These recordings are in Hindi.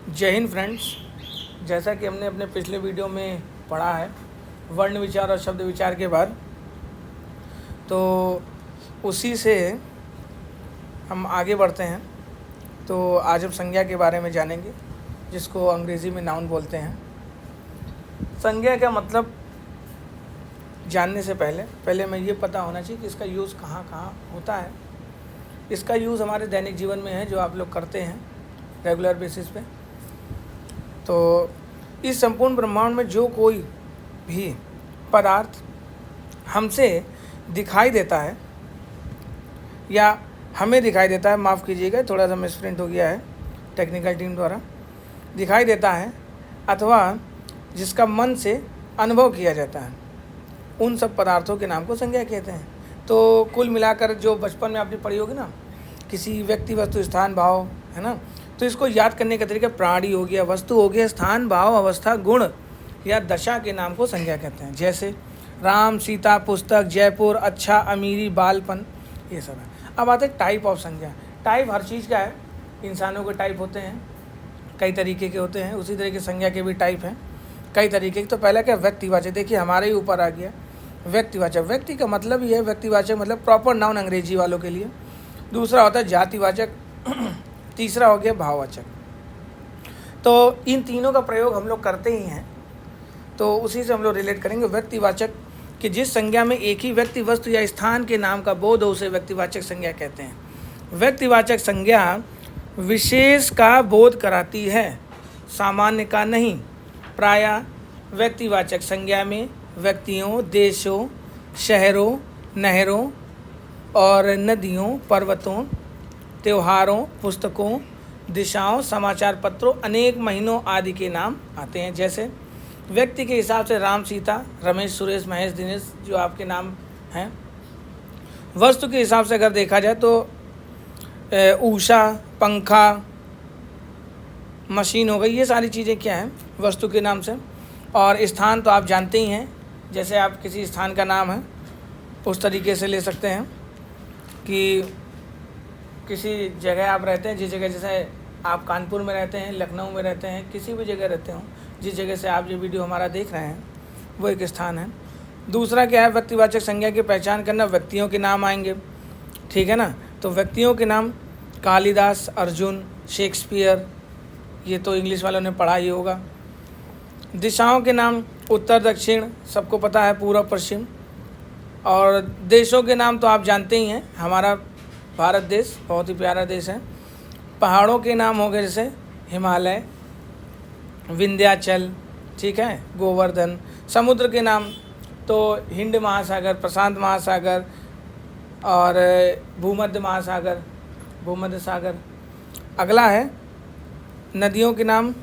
जय हिंद फ्रेंड्स। जैसा कि हमने अपने पिछले वीडियो में पढ़ा है वर्ण विचार और शब्द विचार के बाद, तो उसी से हम आगे बढ़ते हैं। तो आज हम संज्ञा के बारे में जानेंगे, जिसको अंग्रेज़ी में नाउन बोलते हैं। संज्ञा का मतलब जानने से पहले हमें ये पता होना चाहिए कि इसका यूज़ कहाँ कहाँ होता है। इसका यूज़ हमारे दैनिक जीवन में है, जो आप लोग करते हैं रेगुलर बेसिस पे। तो इस संपूर्ण ब्रह्मांड में जो कोई भी पदार्थ हमसे दिखाई देता है या हमें दिखाई देता है, माफ़ कीजिएगा थोड़ा सा मिसप्रिंट हो गया है टेक्निकल टीम द्वारा, दिखाई देता है अथवा जिसका मन से अनुभव किया जाता है, उन सब पदार्थों के नाम को संज्ञा कहते हैं। तो कुल मिलाकर जो बचपन में आपने पढ़ी होगी ना, किसी व्यक्ति वस्तु स्थान भाव, है ना, तो इसको याद करने का तरीका प्राणी हो गया, वस्तु हो गया, स्थान भाव अवस्था गुण या दशा के नाम को संज्ञा कहते हैं। जैसे राम, सीता, पुस्तक, जयपुर, अच्छा, अमीरी, बालपन, ये सब है। अब आते हैं टाइप ऑफ संज्ञा। टाइप हर चीज़ का है। इंसानों के टाइप होते हैं, कई तरीके के होते हैं। उसी तरह की संज्ञा के भी टाइप हैं, कई तरीके के। तो पहला क्या, व्यक्तिवाचक। देखिए हमारे ही ऊपर आ गया व्यक्तिवाचक। व्यक्ति का मतलब ही है, व्यक्तिवाचक मतलब प्रॉपर नाउन अंग्रेजी वालों के लिए। दूसरा होता है जातिवाचक, तीसरा हो गया भाववाचक। तो इन तीनों का प्रयोग हम लोग करते ही हैं, तो उसी से हम लोग रिलेट करेंगे। व्यक्तिवाचक कि जिस संज्ञा में एक ही व्यक्ति, वस्तु या स्थान के नाम का बोध हो, उसे व्यक्तिवाचक संज्ञा कहते हैं। व्यक्तिवाचक संज्ञा विशेष का बोध कराती है, सामान्य का नहीं। प्रायः व्यक्तिवाचक संज्ञा में व्यक्तियों, देशों, शहरों, नहरों और नदियों, पर्वतों, त्योहारों, पुस्तकों, दिशाओं, समाचार पत्रों, अनेक महीनों आदि के नाम आते हैं। जैसे व्यक्ति के हिसाब से राम, सीता, रमेश, सुरेश, महेश, दिनेश, जो आपके नाम हैं। वस्तु के हिसाब से अगर देखा जाए तो उषा, पंखा, मशीन हो गई, ये सारी चीज़ें क्या हैं, वस्तु के नाम से। और स्थान तो आप जानते ही हैं, जैसे आप किसी स्थान का नाम है उस तरीके से ले सकते हैं कि किसी जगह आप रहते हैं, जिस जगह, जैसे आप कानपुर में रहते हैं, लखनऊ में रहते हैं, किसी भी जगह रहते हो, जिस जगह से आप ये वीडियो हमारा देख रहे हैं वो एक स्थान है। दूसरा क्या है, व्यक्तिवाचक संज्ञा की पहचान करना। व्यक्तियों के नाम आएंगे, ठीक है ना। तो व्यक्तियों के नाम कालिदास, अर्जुन, शेक्सपियर, ये तो इंग्लिश वालों ने पढ़ा ही होगा। दिशाओं के नाम उत्तर दक्षिण, सबको पता है, पूर्व पश्चिम। और देशों के नाम तो आप जानते ही हैं, हमारा भारत देश बहुत ही प्यारा देश है। पहाड़ों के नाम हो गए जैसे हिमालय, विंध्याचल, ठीक है, गोवर्धन। समुद्र के नाम तो हिंद महासागर, प्रशांत महासागर और भूमध्य महासागर, भूमध्य सागर। अगला है नदियों के नाम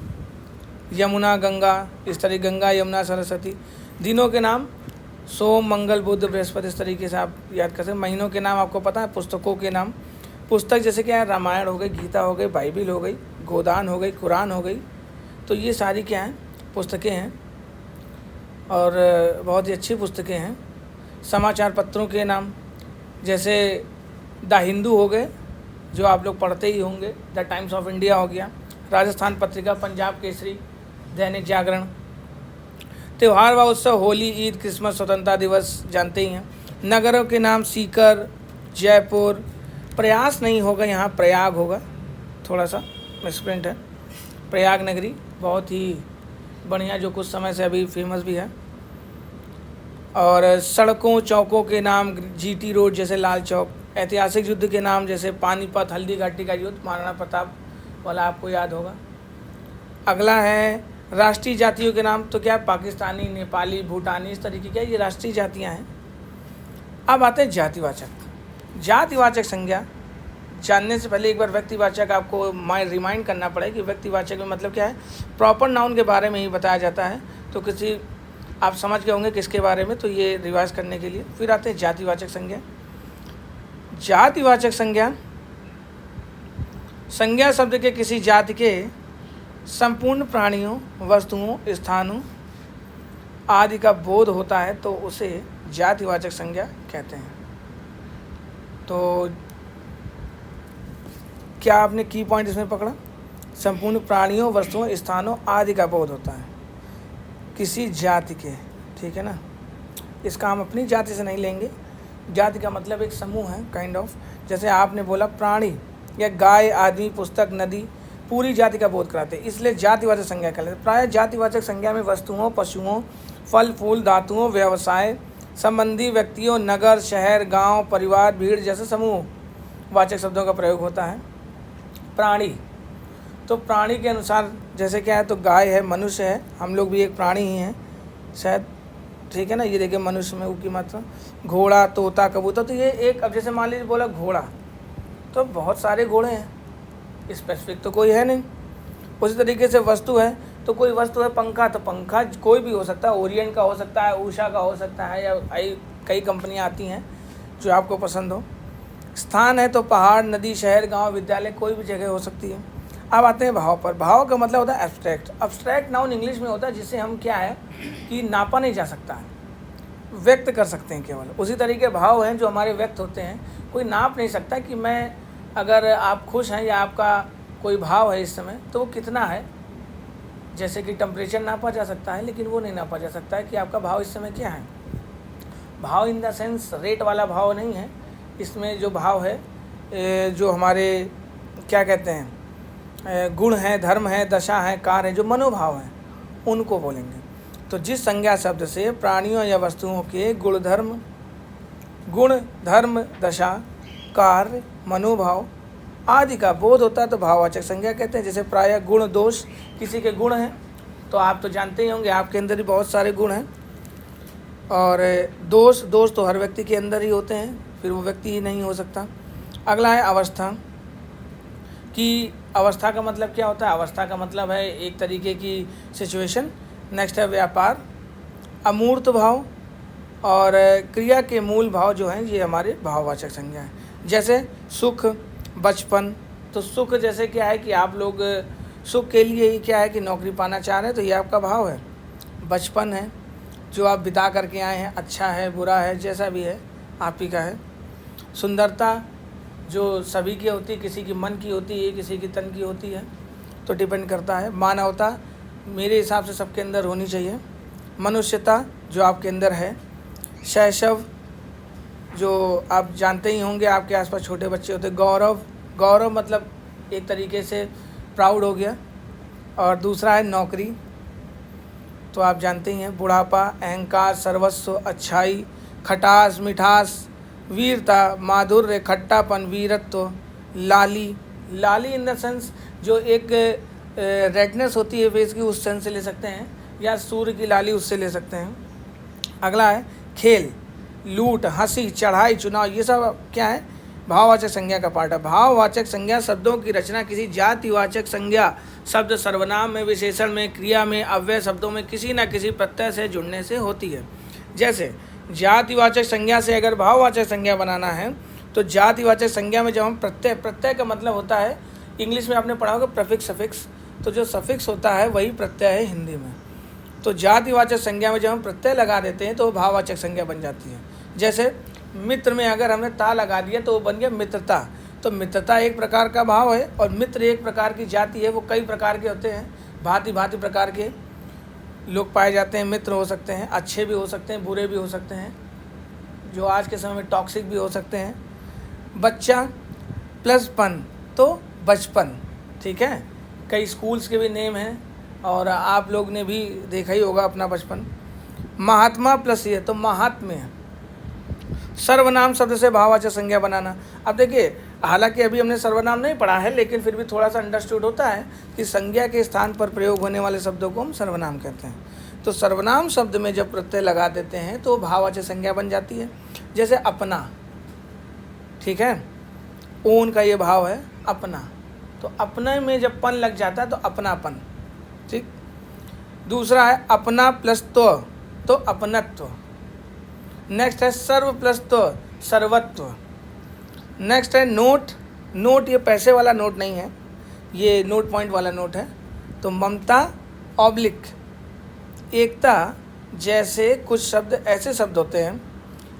यमुना, गंगा, इस तरह गंगा, यमुना, सरस्वती। दिनों के नाम सोम, मंगल, बुध, बृहस्पति, इस तरीके से आप याद कर सकते हैं। महीनों के नाम आपको पता है। पुस्तकों के नाम, पुस्तक जैसे क्या है, रामायण हो गई, गीता हो गई, बाइबिल हो गई, गोदान हो गई, कुरान हो गई। तो ये सारी क्या हैं, पुस्तकें हैं और बहुत ही अच्छी पुस्तकें हैं। समाचार पत्रों के नाम जैसे द हिंदू हो गए, जो आप लोग पढ़ते ही होंगे। द टाइम्स ऑफ इंडिया हो गया, राजस्थान पत्रिका, पंजाब केसरी, दैनिक जागरण। त्यौहार व उत्सव, होली, ईद, क्रिसमस, स्वतंत्रता दिवस जानते ही हैं। नगरों के नाम सीकर, जयपुर। प्रयास नहीं होगा, यहाँ प्रयाग होगा, थोड़ा सा मिसप्रिंट है। प्रयाग नगरी बहुत ही बढ़िया, जो कुछ समय से अभी फेमस भी है। और सड़कों, चौकों के नाम जीटी रोड जैसे लाल चौक। ऐतिहासिक युद्ध के नाम जैसे पानीपत, हल्दी घाटी का युद्ध, महाराणा प्रताप वाला आपको याद होगा। अगला है राष्ट्रीय जातियों के नाम, तो क्या, पाकिस्तानी, नेपाली, भूटानी, इस तरीके के ये राष्ट्रीय जातियाँ हैं। अब आते हैं जातिवाचक। जातिवाचक संज्ञा जानने से पहले एक बार व्यक्तिवाचक आपको रिमाइंड करना पड़ेगा कि व्यक्तिवाचक में मतलब क्या है। प्रॉपर नाउन के बारे में ही बताया जाता है, तो किसी आप समझ गए होंगे किसके बारे में, तो ये रिवाइज करने के लिए। फिर आते हैं जातिवाचक संज्ञा। जातिवाचक संज्ञा, संज्ञा शब्द के किसी जाति के संपूर्ण प्राणियों, वस्तुओं, स्थानों आदि का बोध होता है, तो उसे जातिवाचक संज्ञा कहते हैं। तो क्या आपने की पॉइंट इसमें पकड़ा? संपूर्ण प्राणियों, वस्तुओं, स्थानों आदि का बोध होता है किसी जाति के, ठीक है ना। इसका हम अपनी जाति से नहीं लेंगे। जाति का मतलब एक समूह है, काइंड ऑफ। जैसे आपने बोला प्राणी या गाय, आदमी, पुस्तक, नदी, पूरी जाति का बोध कराते हैं, इसलिए जातिवाचक संज्ञा कहलाते हैं। प्रायः जातिवाचक संज्ञा में वस्तुओं, पशुओं, फल फूल, धातुओं, व्यवसाय संबंधी व्यक्तियों, नगर, शहर, गांव, परिवार, भीड़ जैसे समूह वाचक शब्दों का प्रयोग होता है। प्राणी, तो प्राणी के अनुसार जैसे क्या है, तो गाय है, मनुष्य है, हम लोग भी एक प्राणी ही हैं शायद, ठीक है ना। ये देखिए मनुष्य में ऊ की मात्रा, घोड़ा, तोता, कबूतर, तो ये एक, अब जैसे मान लीजिए बोला घोड़ा, तो बहुत सारे घोड़े हैं, स्पेसिफिक तो कोई है नहीं। उसी तरीके से वस्तु है, तो कोई वस्तु है पंखा, तो पंखा कोई भी हो सकता है, ओरिएंट का हो सकता है, उषा का हो सकता है, या कई कंपनियां आती हैं जो आपको पसंद हो। स्थान है तो पहाड़, नदी, शहर, गांव, विद्यालय, कोई भी जगह हो सकती है। अब आते हैं भाव पर। भाव का मतलब होता है एब्स्ट्रैक्ट। एब्स्ट्रैक्ट नाउन इंग्लिश में होता है जिसे हम क्या है कि नापा नहीं जा सकता है, व्यक्त कर सकते हैं केवल। उसी तरीके भाव हैं जो हमारे व्यक्त होते हैं, कोई नाप नहीं सकता कि मैं, अगर आप खुश हैं या आपका कोई भाव है इस समय, तो वो कितना है। जैसे कि टेम्परेचर नापा जा सकता है, लेकिन वो नहीं नापा जा सकता है कि आपका भाव इस समय क्या है। भाव इन द सेंस रेट वाला भाव नहीं है, इसमें जो भाव है, जो हमारे क्या कहते हैं, गुण है, धर्म है, दशा है, कार्य है, जो मनोभाव हैं, उनको बोलेंगे। तो जिस संज्ञा शब्द से प्राणियों या वस्तुओं के गुण, धर्म, दशा, कार्य, मनोभाव आदि का बोध होता है तो भाववाचक संज्ञा कहते हैं। जैसे प्रायः गुण, दोष, किसी के गुण हैं तो आप तो जानते ही होंगे, आपके अंदर ही बहुत सारे गुण हैं। और दोष तो हर व्यक्ति के अंदर ही होते हैं, फिर वो व्यक्ति ही नहीं हो सकता। अगला है अवस्था, कि अवस्था का मतलब क्या होता है। अवस्था का मतलब है एक तरीके की सिचुएशन। नेक्स्ट है व्यापार, अमूर्त भाव और क्रिया के मूल भाव जो हैं, ये हमारे भाववाचक संज्ञा हैं। जैसे सुख, बचपन, तो सुख जैसे क्या है कि आप लोग सुख के लिए ही क्या है कि नौकरी पाना चाह रहे हैं, तो ये आपका भाव है। बचपन है जो आप बिता करके आए हैं, अच्छा है, बुरा है, जैसा भी है आप ही का है। सुंदरता जो सभी की होती है, किसी की मन की होती है, किसी की तन की होती है, तो डिपेंड करता है। मानवता मेरे हिसाब से सबके अंदर होनी चाहिए। मनुष्यता जो आपके अंदर है। शैशव जो आप जानते ही होंगे, आपके आसपास छोटे बच्चे होते हैं। गौरव मतलब एक तरीके से प्राउड हो गया। और दूसरा है नौकरी, तो आप जानते ही हैं। बुढ़ापा, अहंकार, सर्वस्व, अच्छाई, खटास, मिठास, वीरता, माधुर्य, खट्टापन, वीरत्व, लाली इन द सेंस जो एक रेडनेस होती है फेस की, उस सेंस से ले सकते हैं, या सूर्य की लाली उससे ले सकते हैं। अगला है खेल, लूट, हंसी, चढ़ाई, चुनाव, ये सब क्या है भाववाचक संज्ञा का पार्ट है। भाववाचक संज्ञा शब्दों की रचना किसी जातिवाचक संज्ञा शब्द, सर्वनाम में, विशेषण में, क्रिया में, अव्यय शब्दों में किसी न किसी प्रत्यय से जुड़ने से होती है। जैसे जातिवाचक संज्ञा से अगर भाववाचक संज्ञा बनाना है, तो जातिवाचक संज्ञा में जब हम प्रत्यय का मतलब होता है, इंग्लिश में आपने पढ़ा होगा प्रीफिक्स, सफिक्स, तो जो सफिक्स होता है वही प्रत्यय है हिंदी में। तो जातिवाचक संज्ञा में जब हम प्रत्यय लगा देते हैं तो भाववाचक संज्ञा बन जाती है। जैसे मित्र में अगर हमने ता लगा दिया तो वो बन गया मित्रता। तो मित्रता एक प्रकार का भाव है, और मित्र एक प्रकार की जाति है। वो कई प्रकार के होते हैं, भांति प्रकार के लोग पाए जाते हैं। मित्र हो सकते हैं, अच्छे भी हो सकते हैं, बुरे भी हो सकते हैं, जो आज के समय में टॉक्सिक भी हो सकते हैं। बच्चा प्लस पन, तो बचपन, ठीक है। कई स्कूल्स के भी नेम हैं, और आप लोग ने भी देखा ही होगा अपना बचपन। महात्मा प्लस ये, तो महात्म्य। सर्वनाम शब्द से भाववाचक संज्ञा बनाना। अब देखिए, हालांकि अभी हमने सर्वनाम नहीं पढ़ा है, लेकिन फिर भी थोड़ा सा अंडरस्टूड होता है कि संज्ञा के स्थान पर प्रयोग होने वाले शब्दों को हम सर्वनाम कहते हैं। तो सर्वनाम शब्द में जब प्रत्यय लगा देते हैं तो भाववाचक संज्ञा बन जाती है। जैसे अपना, ठीक है, ओन का ये भाव है अपना, तो अपने में जब पन लग जाता है तो अपनापन, ठीक। दूसरा है अपना प्लस तो अपनत्व। नेक्स्ट है सर्व प्लस तो सर्वत्व। नेक्स्ट है नोट ये पैसे वाला नोट नहीं है, ये नोट पॉइंट वाला नोट है। तो ममता ऑब्लिक एकता जैसे कुछ शब्द ऐसे शब्द होते हैं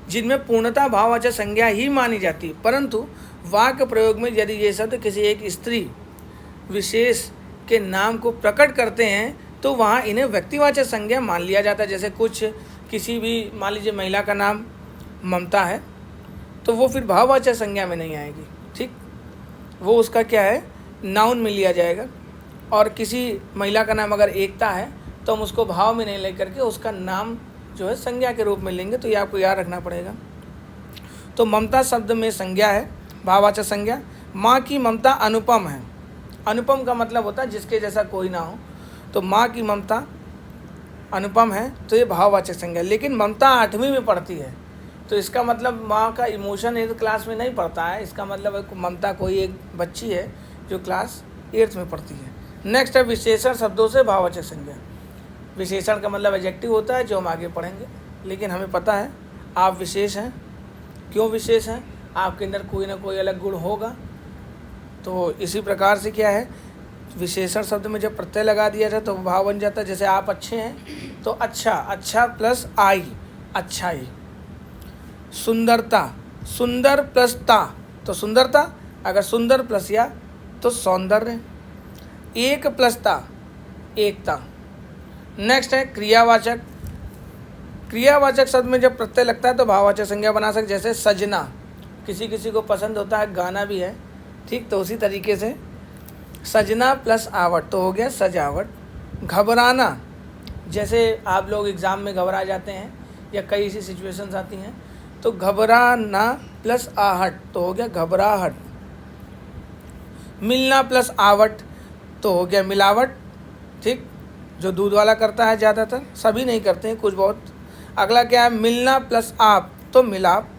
जिनमें पूर्णतः भाववाचक संज्ञा ही मानी जाती है, परंतु वाक्य प्रयोग में यदि ये शब्द किसी एक स्त्री विशेष के नाम को प्रकट करते हैं तो वहाँ इन्हें व्यक्तिवाचक संज्ञा मान लिया जाता है। जैसे कुछ किसी भी मान लीजिए महिला का नाम ममता है तो वो फिर भाववाचक संज्ञा में नहीं आएगी, ठीक, वो उसका क्या है, नाउन में लिया जाएगा। और किसी महिला का नाम अगर एकता है तो हम उसको भाव में नहीं लेकर के उसका नाम जो है संज्ञा के रूप में लेंगे। तो ये आपको याद रखना पड़ेगा। तो ममता शब्द में संज्ञा है, भाववाचक संज्ञा। माँ की ममता अनुपम है। अनुपम का मतलब होता है जिसके जैसा कोई ना हो। तो माँ की ममता अनुपम है तो ये भाववाचक संज्ञा। लेकिन ममता 8वीं में पढ़ती है तो इसका मतलब माँ का इमोशन 8th क्लास में नहीं पढ़ता है। इसका मतलब ममता कोई एक बच्ची है जो क्लास 8th में पढ़ती है। नेक्स्ट है विशेषण शब्दों से भाववाचक संज्ञा। विशेषण का मतलब एडजेक्टिव होता है जो हम आगे पढ़ेंगे। लेकिन हमें पता है आप विशेष हैं। क्यों विशेष हैं? आपके अंदर कोई ना कोई अलग गुण होगा। तो इसी प्रकार से क्या है, विशेषण शब्द में जब प्रत्यय लगा दिया जाए तो भाव बन जाता है। जैसे आप अच्छे हैं तो अच्छा, अच्छा प्लस आई, अच्छाई। सुंदरता, सुंदर प्लस ता तो सुंदरता। अगर सुंदर प्लस या तो सौंदर्य। एक प्लस ता, एकता। नेक्स्ट है क्रियावाचक। क्रियावाचक शब्द में जब प्रत्यय लगता है तो भाववाचक संज्ञा बना सकते। जैसे सजना, किसी किसी को पसंद होता है, गाना भी है, ठीक, तो उसी तरीके से सजना प्लस आवट तो हो गया सजावट। घबराना, जैसे आप लोग एग्ज़ाम में घबरा जाते हैं या कई ऐसी सिचुएशंस आती हैं तो घबराना प्लस आहट तो हो गया घबराहट। मिलना प्लस आवट तो हो गया मिलावट, ठीक, जो दूध वाला करता है ज़्यादातर, सभी नहीं करते हैं, कुछ बहुत। अगला क्या है, मिलना प्लस आप तो मिलाप।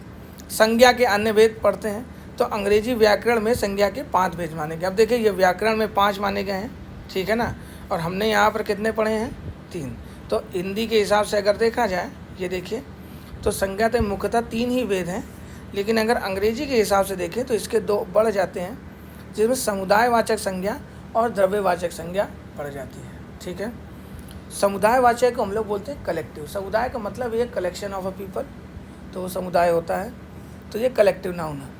संज्ञा के अन्य भेद पढ़ते हैं तो अंग्रेजी व्याकरण में संज्ञा के 5 भेद माने गए। अब देखिए ये व्याकरण में 5 माने गए हैं, ठीक है ना, और हमने यहाँ पर कितने पढ़े हैं, 3। तो हिंदी के हिसाब से अगर देखा जाए, ये देखिए, तो संज्ञा तो मुख्यतः 3 ही भेद हैं। लेकिन अगर अंग्रेजी के हिसाब से देखें तो इसके 2 बढ़ जाते हैं, जिसमें समुदायवाचक संज्ञा और द्रव्यवाचक संज्ञा बढ़ जाती है, ठीक है। समुदायवाचक को हम लोग बोलते हैं कलेक्टिव। समुदाय का मतलब ये कलेक्शन ऑफ अ पीपल, तो वो समुदाय होता है, तो ये कलेक्टिव नाउन है।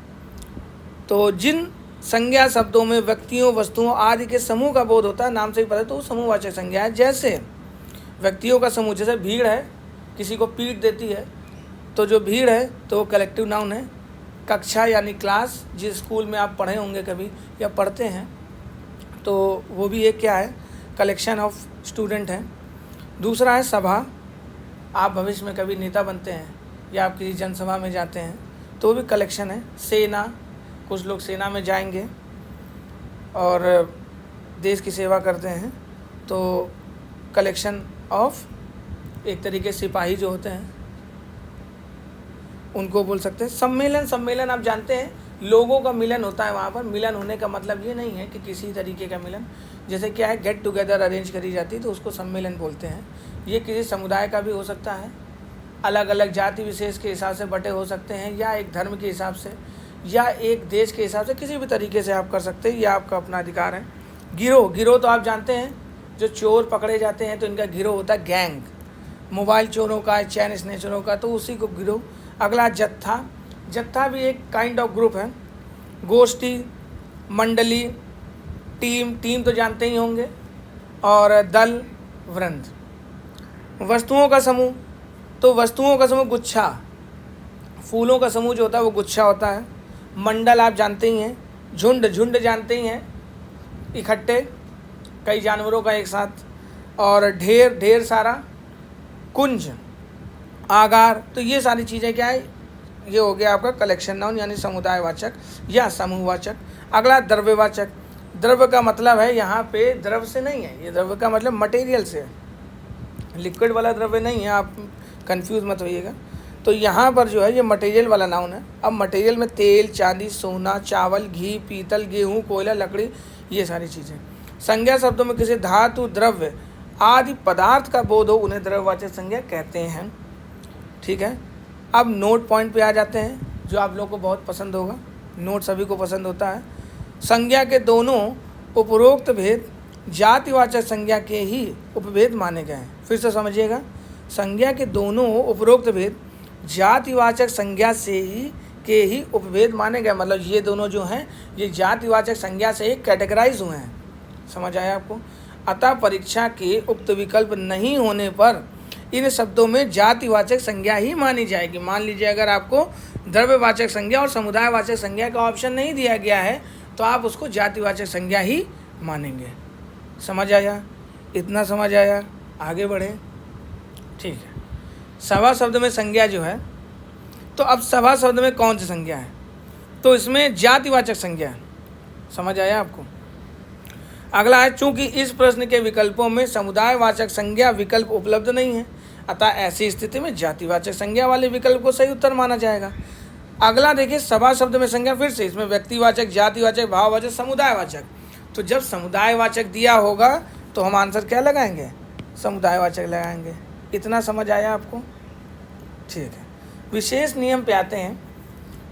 तो जिन संज्ञा शब्दों में व्यक्तियों, वस्तुओं आदि के समूह का बोध होता है, नाम से ही पता है, तो वो समूहवाचक संज्ञा है। जैसे व्यक्तियों का समूह, जैसे भीड़ है, किसी को पीट देती है तो जो भीड़ है तो वो कलेक्टिव नाउन है। कक्षा यानी क्लास, जिस स्कूल में आप पढ़े होंगे कभी या पढ़ते हैं, तो वो भी एक क्या है, कलेक्शन ऑफ स्टूडेंट है। दूसरा है सभा, आप भविष्य में कभी नेता बनते हैं या आप किसी जनसभा में जाते हैं तो भी कलेक्शन है। सेना, कुछ लोग सेना में जाएंगे और देश की सेवा करते हैं तो कलेक्शन ऑफ, एक तरीके से सिपाही जो होते हैं उनको बोल सकते हैं। सम्मेलन, सम्मेलन आप जानते हैं, लोगों का मिलन होता है वहाँ पर। मिलन होने का मतलब ये नहीं है कि किसी तरीके का मिलन, जैसे क्या है, गेट टुगेदर अरेंज करी जाती है तो उसको सम्मेलन बोलते हैं। ये किसी समुदाय का भी हो सकता है, अलग अलग जाति विशेष के हिसाब से बटे हो सकते हैं, या एक धर्म के हिसाब से, या एक देश के हिसाब से, किसी भी तरीके से आप कर सकते हैं, यह आपका अपना अधिकार है। गिरोह, गिरोह तो आप जानते हैं, जो चोर पकड़े जाते हैं तो इनका गिरोह होता है गैंग। मोबाइल चोरों का, चैन स्नेचरों का, तो उसी को गिरोह। अगला जत्था, जत्था भी एक काइंड ऑफ ग्रुप है। गोष्ठी, मंडली, टीम, टीम तो जानते ही होंगे, और दल, वृंद। वस्तुओं का समूह, तो वस्तुओं का समूह गुच्छा, फूलों का समूह जो होता है वो गुच्छा होता है। मंडल आप जानते ही हैं, झुंड, झुंड जानते ही हैं, इकट्ठे कई जानवरों का एक साथ, और ढेर, ढेर सारा। कुंज, आगार, तो ये सारी चीज़ें क्या है, ये हो गया आपका कलेक्शन नाउन यानी समुदायवाचक या समूहवाचक। अगला द्रव्यवाचक। द्रव्य का मतलब है यहाँ पे द्रव से नहीं है, ये द्रव्य का मतलब मटेरियल से है, लिक्विड वाला द्रव्य नहीं है, आप कंफ्यूज मत होइएगा। तो यहाँ पर जो है ये मटेरियल वाला नाउन है। अब मटेरियल में तेल, चांदी, सोना, चावल, घी, पीतल, गेहूँ, कोयला, लकड़ी, ये सारी चीज़ें। संज्ञा शब्दों में किसी धातु, द्रव्य आदि पदार्थ का बोध हो उन्हें द्रव्यवाचक संज्ञा कहते हैं, ठीक है। अब नोट पॉइंट पे आ जाते हैं जो आप लोग को बहुत पसंद होगा, नोट सभी को पसंद होता है। संज्ञा के दोनों उपरोक्त भेद जातिवाचक संज्ञा के ही उपभेद माने गए हैं। फिर से समझिएगा, संज्ञा के दोनों उपरोक्त भेद जातिवाचक संज्ञा से ही उपभेद माने गए। मतलब ये दोनों जो हैं ये जातिवाचक संज्ञा से ही कैटेगराइज हुए हैं। समझ आया आपको। अतः परीक्षा के उक्त विकल्प नहीं होने पर इन शब्दों में जातिवाचक संज्ञा ही मानी जाएगी। मान लीजिए अगर आपको द्रव्यवाचक संज्ञा और समुदायवाचक संज्ञा का ऑप्शन नहीं दिया गया है तो आप उसको जातिवाचक संज्ञा ही मानेंगे। समझ आया? इतना समझ आया? आगे बढ़े। ठीक है। सभा शब्द में संज्ञा जो है, तो अब सभा शब्द में कौन सी संज्ञा है? तो इसमें जातिवाचक संज्ञा है। समझ आया आपको? अगला है, चूंकि इस प्रश्न के विकल्पों में समुदायवाचक संज्ञा विकल्प उपलब्ध नहीं है, अतः ऐसी स्थिति में जातिवाचक संज्ञा वाले विकल्प को सही उत्तर माना जाएगा। अगला देखिए, सभा शब्द में संज्ञा, फिर से इसमें व्यक्तिवाचक, जातिवाचक, भाववाचक, समुदायवाचक। तो जब समुदायवाचक दिया होगा तो हम आंसर क्या लगाएंगे? समुदायवाचक लगाएंगे। इतना समझ आया आपको? ठीक है। विशेष नियम पे आते हैं।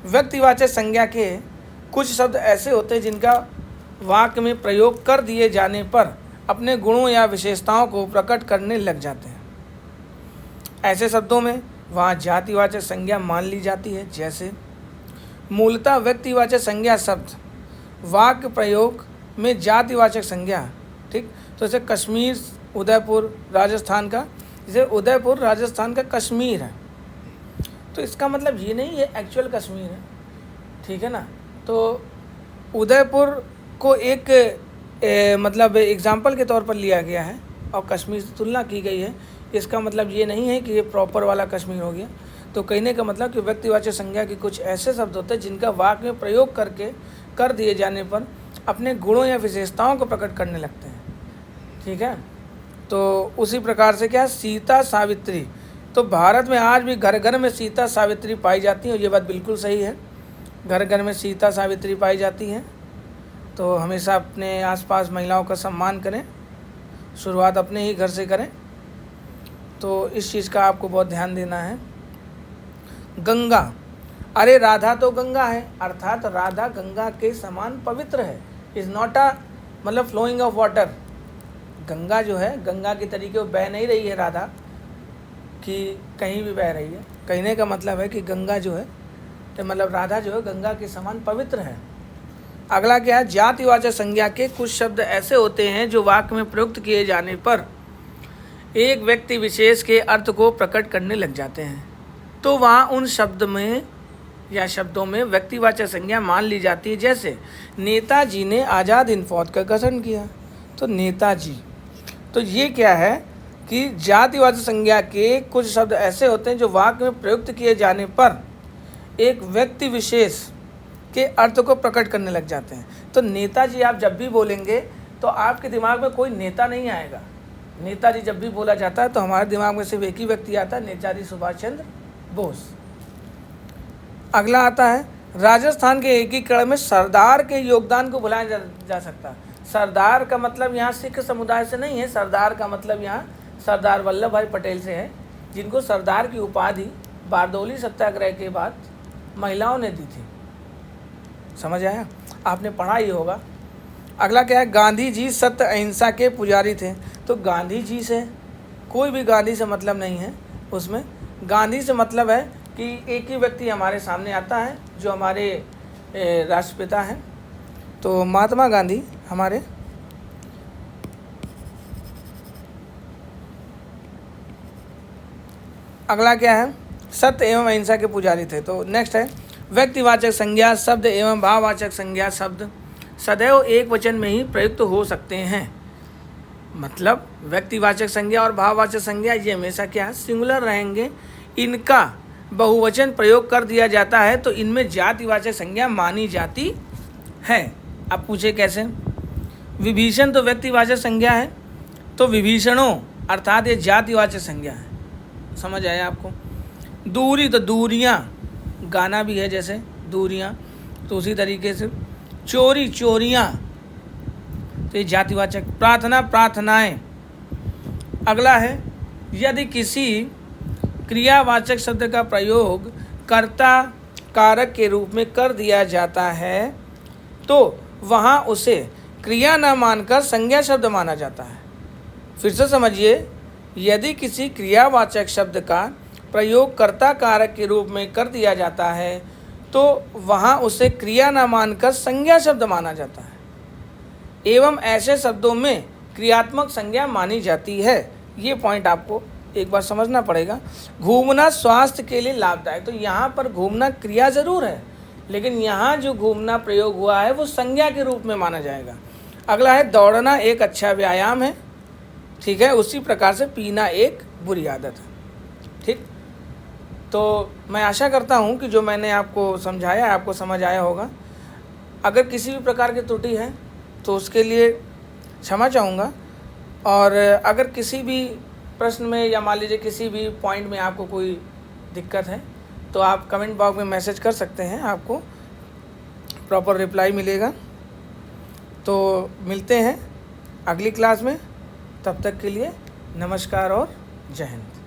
व्यक्तिवाचक संज्ञा के कुछ शब्द ऐसे होते हैं जिनका वाक्य में प्रयोग कर दिए जाने पर अपने गुणों या विशेषताओं को प्रकट करने लग जाते हैं। ऐसे शब्दों में वहाँ जातिवाचक संज्ञा मान ली जाती है। जैसे मूलतः व्यक्तिवाचक संज्ञा शब्द वाक्य प्रयोग में जातिवाचक संज्ञा, ठीक। तो जैसे कश्मीर, उदयपुर राजस्थान का, जैसे उदयपुर राजस्थान का कश्मीर है, तो इसका मतलब ये नहीं ये एक्चुअल कश्मीर है, ठीक है ना। तो उदयपुर को एक मतलब एग्जाम्पल के तौर पर लिया गया है और कश्मीर से तुलना की गई है। इसका मतलब ये नहीं है कि ये प्रॉपर वाला कश्मीर हो गया। तो कहने का मतलब कि व्यक्तिवाचक संज्ञा के कुछ ऐसे शब्द होते हैं जिनका वाक्य में प्रयोग करके कर दिए जाने पर अपने गुणों या विशेषताओं को प्रकट करने लगते हैं, ठीक है। तो उसी प्रकार से क्या, सीता सावित्री, तो भारत में आज भी घर घर में सीता सावित्री पाई जाती है और ये बात बिल्कुल सही है। घर घर में सीता सावित्री पाई जाती हैं। तो हमेशा अपने आसपास महिलाओं का सम्मान करें, शुरुआत अपने ही घर से करें। तो इस चीज़ का आपको बहुत ध्यान देना है। गंगा, अरे राधा तो गंगा है, अर्थात राधा गंगा के समान पवित्र है। इज़ नॉट अ मतलब फ्लोइंग ऑफ वाटर। गंगा जो है, गंगा के तरीके वो बह नहीं रही है राधा कि कहीं भी बह रही है। कहने का मतलब है कि गंगा जो है, तो मतलब राधा जो है गंगा के समान पवित्र है। अगला क्या है, जातिवाचक संज्ञा के कुछ शब्द ऐसे होते हैं जो वाक्य में प्रयुक्त किए जाने पर एक व्यक्ति विशेष के अर्थ को प्रकट करने लग जाते हैं। तो वहाँ उन शब्द में या शब्दों में व्यक्तिवाचक संज्ञा मान ली जाती है। जैसे नेताजी ने आज़ाद हिंद फौज का गठन किया, तो नेताजी, तो ये क्या है कि जातिवाचक संज्ञा के कुछ शब्द ऐसे होते हैं जो वाक्य में प्रयुक्त किए जाने पर एक व्यक्ति विशेष के अर्थ को प्रकट करने लग जाते हैं। तो नेताजी आप जब भी बोलेंगे तो आपके दिमाग में कोई नेता नहीं आएगा। नेताजी जब भी बोला जाता है तो हमारे दिमाग में सिर्फ एक ही व्यक्ति आता है, नेताजी सुभाष चंद्र बोस। अगला आता है, राजस्थान के एकीकरण में सरदार के योगदान को भुलाया जा सकता है। सरदार का मतलब यहाँ सिख समुदाय से नहीं है, सरदार का मतलब यहाँ सरदार वल्लभ भाई पटेल से है, जिनको सरदार की उपाधि बारदौली सत्याग्रह के बाद महिलाओं ने दी थी। समझ आया? आपने पढ़ा ही होगा। अगला क्या है, गांधी जी सत्य अहिंसा के पुजारी थे। तो गांधी जी से कोई भी गांधी से मतलब नहीं है। उसमें गांधी से मतलब है कि एक ही व्यक्ति हमारे सामने आता है जो हमारे राष्ट्रपिता हैं। तो महात्मा गांधी हमारे अगला क्या है, सत्य एवं अहिंसा के पुजारी थे। तो नेक्स्ट है, व्यक्तिवाचक संज्ञा शब्द एवं भाववाचक संज्ञा शब्द सदैव एक वचन में ही प्रयुक्त हो सकते हैं। मतलब व्यक्तिवाचक संज्ञा और भाववाचक संज्ञा ये हमेशा क्या सिंगुलर रहेंगे। इनका बहुवचन प्रयोग कर दिया जाता है तो इनमें जातिवाचक संज्ञा मानी जाती है। अब पूछे कैसे, विभीषण तो व्यक्तिवाचक संज्ञा है, तो विभीषणों अर्थात ये जातिवाचक संज्ञा है। समझ आया आपको? दूरी तो दूरियां, गाना भी है जैसे दूरियां, तो उसी तरीके से चोरी चोरियां, तो ये जातिवाचक। प्रार्थना प्रार्थनाएं। अगला है, यदि किसी क्रियावाचक शब्द का प्रयोग कर्ता कारक के रूप में कर दिया जाता है तो वहाँ उसे क्रिया न मानकर संज्ञा शब्द माना जाता है। फिर से समझिए, यदि किसी क्रियावाचक शब्द का प्रयोग कर्ता कारक के रूप में कर दिया जाता है तो वहाँ उसे क्रिया न मानकर संज्ञा शब्द माना जाता है। एवं ऐसे शब्दों में क्रियात्मक संज्ञा मानी जाती है। ये पॉइंट आपको एक बार समझना पड़ेगा। घूमना स्वास्थ्य के लिए लाभदायक, तो यहाँ पर घूमना क्रिया ज़रूर है, लेकिन यहाँ जो घूमना प्रयोग हुआ है वो संज्ञा के रूप में माना जाएगा। अगला है दौड़ना एक अच्छा व्यायाम है, ठीक है, उसी प्रकार से पीना एक बुरी आदत है। ठीक, तो मैं आशा करता हूँ कि जो मैंने आपको समझाया आपको समझ आया होगा। अगर किसी भी प्रकार की त्रुटि है तो उसके लिए क्षमा चाहूँगा, और अगर किसी भी प्रश्न में या मान लीजिए किसी भी पॉइंट में आपको कोई दिक्कत है तो आप कमेंट बॉक्स में मैसेज कर सकते हैं, आपको प्रॉपर रिप्लाई मिलेगा। तो मिलते हैं अगली क्लास में, तब तक के लिए नमस्कार और जय हिंद।